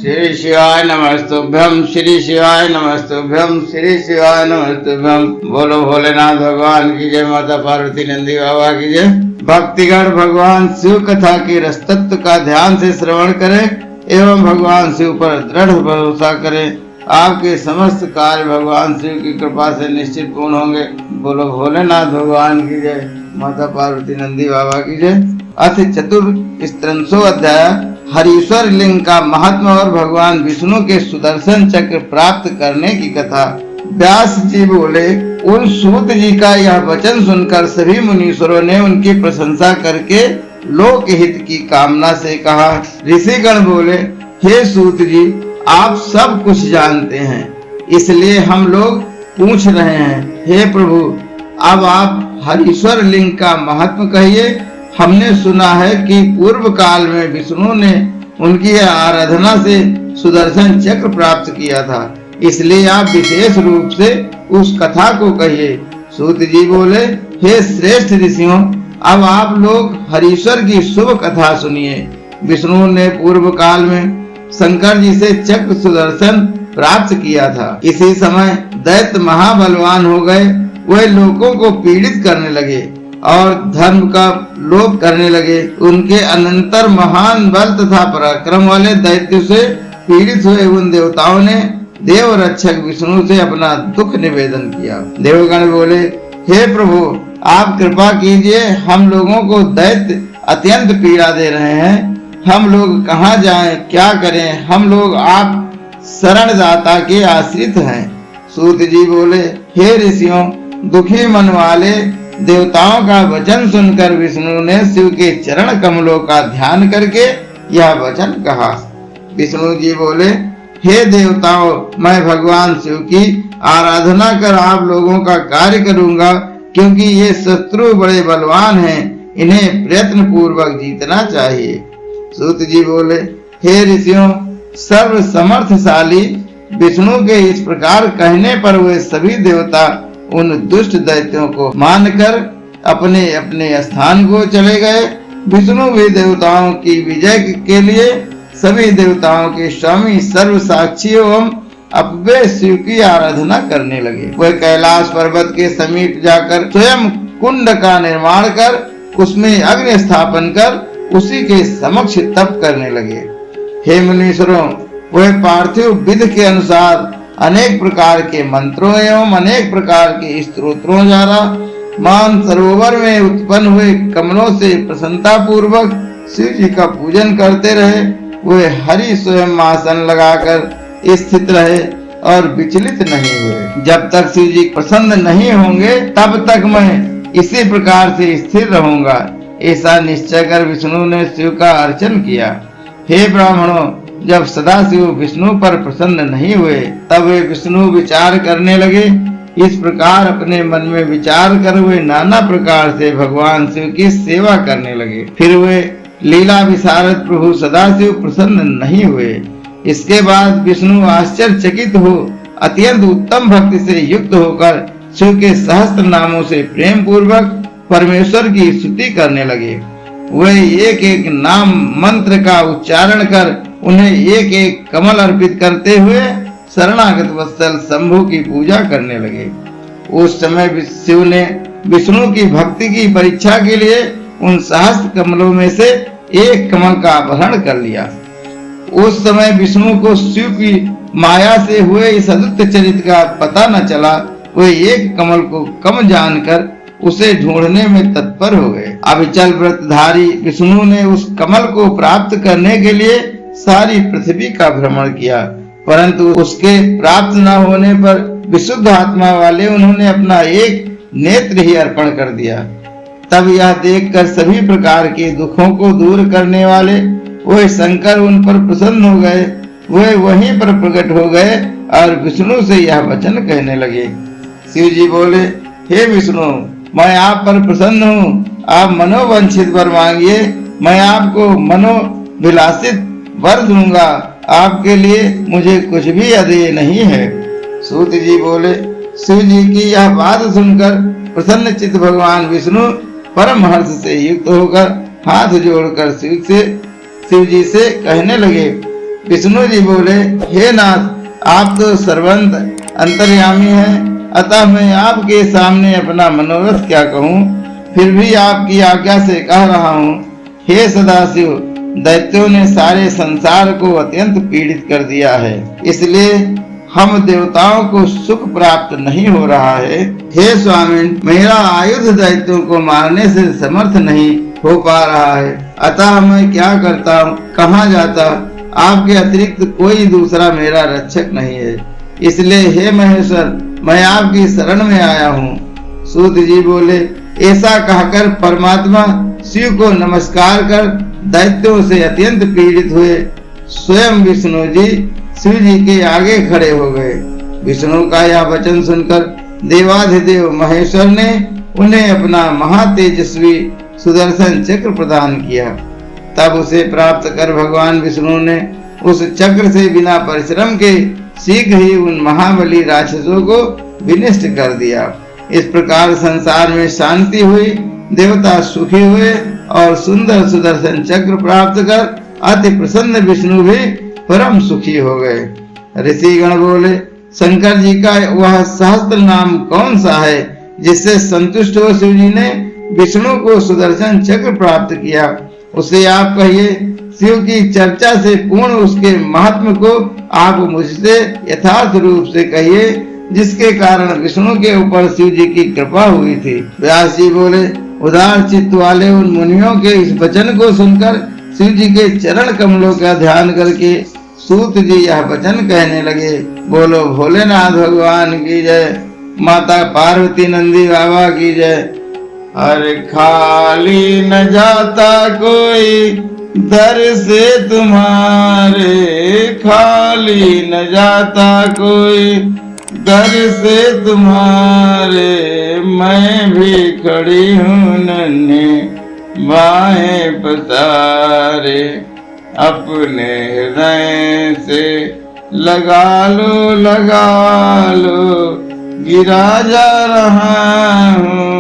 श्री शिवाय नमस्तुभ्यम, श्री शिवाय नमस्तुभ्यम, श्री शिवाय नमस्तुभ्यम। बोलो भोलेनाथ भगवान की जय, माता पार्वती नंदी बाबा की जय। भक्तिगण भगवान शिव कथा के रसतत्व का ध्यान से श्रवण करें एवं भगवान शिव पर दृढ़ भरोसा करें। आपके समस्त कार्य भगवान शिव की कृपा से निश्चित पूर्ण होंगे। बोलो भोलेनाथ भगवान की जय, माता पार्वती नंदी बाबा की जय। अथ चतुर्स्त्रिंशो अध्याय हरीश्वर लिंग का महात्मा और भगवान विष्णु के सुदर्शन चक्र प्राप्त करने की कथा। व्यास जी बोले, उन सूत जी का यह वचन सुनकर सभी मुनीश्वरों ने उनकी प्रशंसा करके लोक हित की कामना से कहा। ऋषिगण बोले, हे सूत जी, आप सब कुछ जानते हैं, इसलिए हम लोग पूछ रहे हैं। हे प्रभु, अब आप हरीश्वर लिंग का महत्व कहिए। हमने सुना है कि पूर्व काल में विष्णु ने उनकी आराधना से सुदर्शन चक्र प्राप्त किया था, इसलिए आप विशेष रूप से उस कथा को कहिए। सूत जी बोले, हे श्रेष्ठ ऋषियों, अब आप लोग हरीश्वर की शुभ कथा सुनिए। विष्णु ने पूर्व काल में शंकर जी से चक्र सुदर्शन प्राप्त किया था। इसी समय दैत्य महाबलवान हो गए। वे लोगों को पीड़ित करने लगे और धर्म का लोभ करने लगे। उनके अनंतर महान बल तथा पराक्रम वाले दैत्य से पीड़ित हुए उन देवताओं ने देव रक्षक विष्णु से अपना दुख निवेदन किया। देवगण बोले, हे प्रभु, आप कृपा कीजिए, हम लोगों को दैत्य अत्यंत पीड़ा दे रहे हैं। हम लोग कहाँ जाएं, क्या करें? हम लोग आप शरणदाता के आश्रित हैं। सूत जी बोले, हे ऋषियों, दुखी मन वाले देवताओं का वचन सुनकर विष्णु ने शिव के चरण कमलों का ध्यान करके यह वचन कहा। विष्णु जी बोले, हे देवताओं, मैं भगवान शिव की आराधना कर आप लोगों का कार्य करूंगा, क्योंकि ये शत्रु बड़े बलवान हैं, इन्हें प्रयत्न पूर्वक जीतना चाहिए। सूत जी बोले, हे ऋषियों, सर्व समर्थशाली विष्णु के इस प्रकार कहने पर वे सभी देवता उन दुष्ट दैत्यों को मानकर अपने अपने स्थान को चले गए। विष्णु भी देवताओं की विजय के लिए सभी देवताओं के स्वामी सर्व साक्षी एवं अपव्यय शिव की आराधना करने लगे। वह कैलाश पर्वत के समीप जाकर स्वयं कुंड का निर्माण कर उसमें अग्नि स्थापन कर उसी के समक्ष तप करने लगे। हे मुनीश्वरों, वह पार्थिव विधि के अनुसार अनेक प्रकार के मंत्रों एवं अनेक प्रकार के स्तोत्रों द्वारा मान सरोवर में उत्पन्न हुए कमलों से प्रसन्नता पूर्वक शिव जी का पूजन करते रहे। वे हरि स्वयं आसन लगाकर स्थित रहे और विचलित नहीं हुए। जब तक शिव जी प्रसन्न नहीं होंगे तब तक मैं इसी प्रकार से स्थिर रहूंगा, ऐसा निश्चय कर विष्णु ने शिव का अर्चन किया। हे ब्राह्मणों, जब सदाशिव विष्णु पर प्रसन्न नहीं हुए तब वे विष्णु विचार करने लगे। इस प्रकार अपने मन में विचार कर वे नाना प्रकार से भगवान शिव की सेवा करने लगे। फिर वे लीला विशारद प्रभु सदाशिव प्रसन्न नहीं हुए। इसके बाद विष्णु आश्चर्यचकित हो अत्यंत उत्तम भक्ति से युक्त होकर शिव के सहस्त्र नामों से प्रेम पूर्वक परमेश्वर की स्तुति करने लगे। वे एक एक नाम मंत्र का उच्चारण कर उन्हें एक एक कमल अर्पित करते हुए शरणागत वत्सल शंभु की पूजा करने लगे। उस समय शिव ने विष्णु की भक्ति की परीक्षा के लिए उन सहस्त्र कमलों में से एक कमल का अपहरण कर लिया। उस समय विष्णु को शिव की माया से हुए इस अद्भुत चरित्र का पता न चला। वे एक कमल को कम जानकर उसे ढूंढने में तत्पर हो गए। अविचल व्रतधारी विष्णु ने उस कमल को प्राप्त करने के लिए सारी पृथ्वी का भ्रमण किया, परंतु उसके प्राप्त न होने पर विशुद्ध आत्मा वाले उन्होंने अपना एक नेत्र ही अर्पण कर दिया। तब यह देखकर सभी प्रकार के दुखों को दूर करने वाले वे शंकर उन पर प्रसन्न हो गए। वे वहीं पर प्रकट हो गए और विष्णु से यह वचन कहने लगे। शिव जी बोले, हे विष्णु, मैं आप पर प्रसन्न हूँ, आप मनोवांछित वर मांगिए, मैं आपको मनोविलासित वर दूंगा। आपके लिए मुझे कुछ भी अदेय नहीं है। सूत जी बोले, शिव जी की यह बात सुनकर प्रसन्न चित्त भगवान विष्णु परम हर्ष से युक्त होकर हाथ जोड़कर शिव जी से कहने लगे, विष्णु जी बोले, हे नाथ, आप तो सर्वंत अंतर्यामी हैं, अतः मैं आपके सामने अपना मनोरथ क्या कहूँ, फिर भी आपकी आज्ञा से कह रहा हूँ। हे सदाशिव, दैत्यों ने सारे संसार को अत्यंत पीड़ित कर दिया है, इसलिए हम देवताओं को सुख प्राप्त नहीं हो रहा है। हे स्वामी, मेरा आयुध दैत्यों को मारने से समर्थ नहीं हो पा रहा है, अतः मैं क्या करता हूँ, कहाँ जाता, आपके अतिरिक्त कोई दूसरा मेरा रक्षक नहीं है, इसलिए हे महेश्वर, मैं आपकी शरण में आया हूँ। सूत जी बोले, ऐसा कहकर परमात्मा शिव को नमस्कार कर दैत्यों से अत्यंत पीड़ित हुए स्वयं विष्णु जी शिव जी के आगे खड़े हो गए। विष्णु का यह वचन सुनकर देवाधिदेव महेश्वर ने उन्हें अपना महातेजस्वी सुदर्शन चक्र प्रदान किया। तब उसे प्राप्त कर भगवान विष्णु ने उस चक्र से बिना परिश्रम के शीघ्र ही उन महाबली राक्षसों को विनष्ट कर दिया। इस प्रकार संसार में शांति हुई, देवता सुखी हुए और सुंदर सुदर्शन चक्र प्राप्त कर अति प्रसन्न विष्णु भी परम सुखी हो गए। ऋषिगण बोले, शंकर जी का वह सहस्त्र नाम कौन सा है जिससे संतुष्ट हो शिव जी ने विष्णु को सुदर्शन चक्र प्राप्त किया, उसे आप कहिए। शिव की चर्चा से पूर्ण उसके महात्म को आप मुझसे यथार्थ रूप से कहिए, जिसके कारण विष्णु के ऊपर शिव जी की कृपा हुई थी। व्यास जी बोले, उदार चित्त वाले उन मुनियों के इस वचन को सुनकर शिव जी के चरण कमलों का ध्यान करके सूत जी यह वचन कहने लगे। बोलो भोलेनाथ भगवान की जय, माता पार्वती नंदी बाबा की जय। अरे खाली न जाता कोई दर से तुम्हारे, खाली न जाता कोई दर से तुम्हारे, मैं भी खड़ी हूँ नन्हे बाहें पसारे, अपने हृदय से लगा लो, गिरा जा रहा हूँ,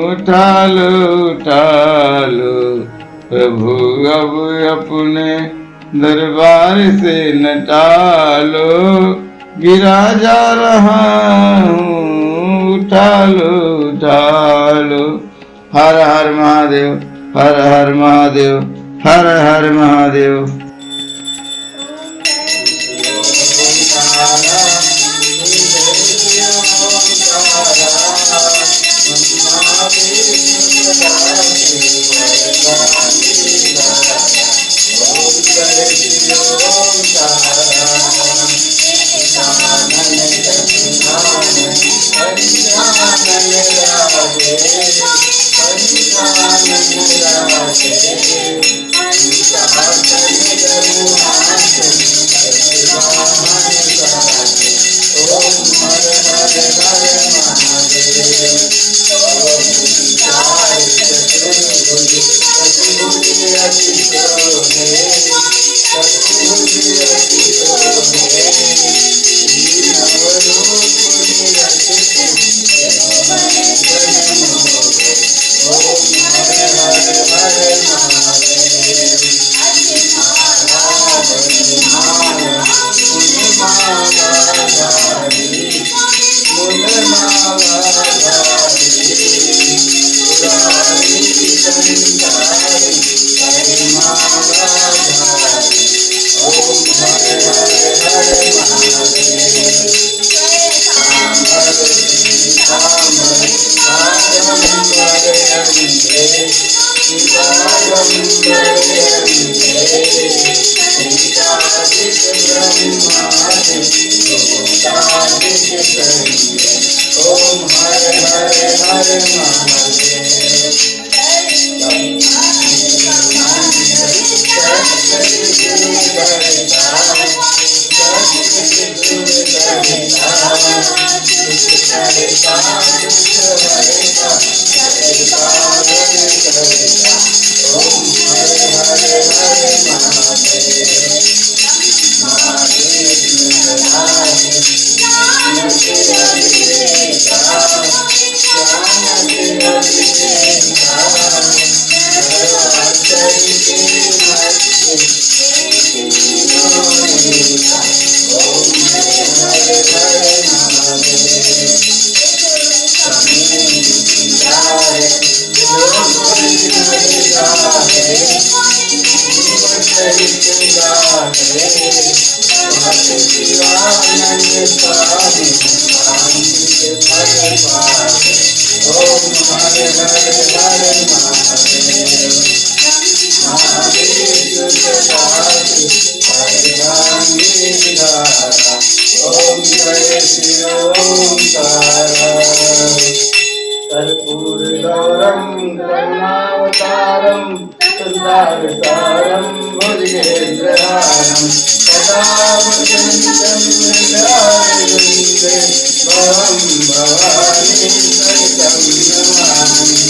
उठा लो, प्रभु अब अपने दरबार से न टालो, गिरा जा रहा हूँ, उठा लो। हर हर महादेव, हर हर महादेव, हर हर महादेव। कर्पूरगौरं करुणावतारं संसारसारं भुजगेन्द्रहारं सदा वसन्तं हृदयारविन्दे भवं भवानी सहितं नमामि।